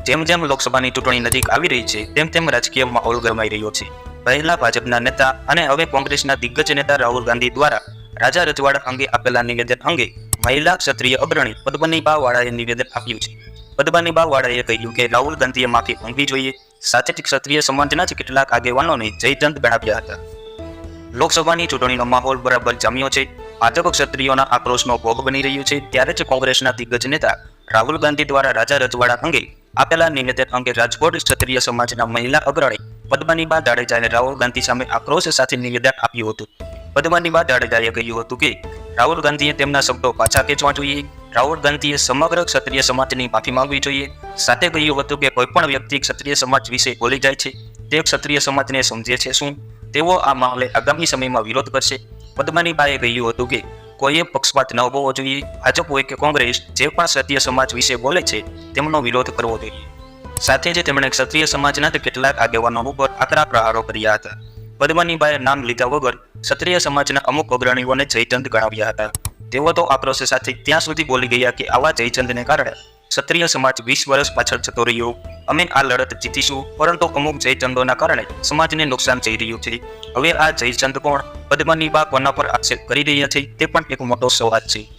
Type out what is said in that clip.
જેમ જેમ લોકસભાની ચૂંટણી નજીક આવી રહી છે તેમ તેમ રાજકીય માહોલ ગરમાઈ રહ્યો છે. પહેલા ભાજપના નેતા અને હવે કોંગ્રેસના દિગ્ગજ નેતા રાહુલ ગાંધી દ્વારા રાજા રજવાડા અંગે આપેલા નિવેદન અંગે મહિલા ક્ષત્રિય અગ્રણી પદ્મનીબા વાળાએ નિવેદન આપ્યું છે. પદ્મનીબા વાળાએ કહ્યું કે રાહુલ ગાંધીએ માફી માંગવી જોઈએ. સાથે જ ક્ષત્રિય સમાજના જ કેટલાક આગેવાનોને જયચંદ ગણાવ્યા હતા. લોકસભાની ચૂંટણીનો માહોલ બરાબર જામ્યો છે. ભાજપ ક્ષત્રિયોના આક્રોશનો ભોગ બની રહ્યું છે. ત્યારે જ કોંગ્રેસના દિગ્ગજ નેતા રાહુલ ગાંધી દ્વારા રાજા રજવાડા અંગે આપેલા નિવેદન અંગે રાજકોટ ક્ષત્રિય સમાજના મહિલા અગ્રણી પદ્મનીબા જાડેજાએ રાહુલ ગાંધી સામે આક્રોશ સાથે નિવેદન આપ્યું હતું. પદ્મનીબા જાડેજાએ કહ્યું હતું કે રાહુલ ગાંધીએ તેમના શબ્દો પાછા ખેંચવા જોઈએ. રાહુલ ગાંધીએ સમગ્ર ક્ષત્રિય સમાજની માફી માંગવી જોઈએ. સાથે કહ્યું હતું કે કોઈ પણ વ્યક્તિ ક્ષત્રિય સમાજ વિશે બોલી જાય છે તે ક્ષત્રિય સમાજને સમજે છે શું? તેઓ આ મામલે આગામી સમયમાં વિરોધ કરશે. પદ્મનીબાએ કહ્યું હતું કે કોઈએ પક્ષપાત ન હોવો જોઈએ. ભાજપ હોય કે કોંગ્રેસ જે પણ ક્ષત્રિય સમાજ વિશે બોલે છે તેમનો વિરોધ કરવો જોઈએ. સાથે જ તેમણે ક્ષત્રિય સમાજના કેટલાક આગેવાનો ઉપર આકરા પ્રહારો કર્યા હતા. પદ્મનીબાએ નામ લીધા વગર ક્ષત્રિય સમાજના અમુક અગ્રણીઓને જયચંદ ગણાવ્યા હતા. તેઓ તો આક્રોશ સાથે ત્યાં સુધી બોલી ગયા કે આવા જયચંદને કારણે ક્ષત્રિય સમાજ 20 વર્ષ પાછળ જતો રહ્યો. અમે આ લડત જીતીશું, પરંતુ અમુક જયચંદોના કારણે સમાજને નુકસાન થઈ રહ્યું છે. હવે આ જયચંદ કોણ? પદ્મનીબા કોના પર આક્ષેપ કરી રહ્યા છે તે પણ એક મોટો સવાલ છે.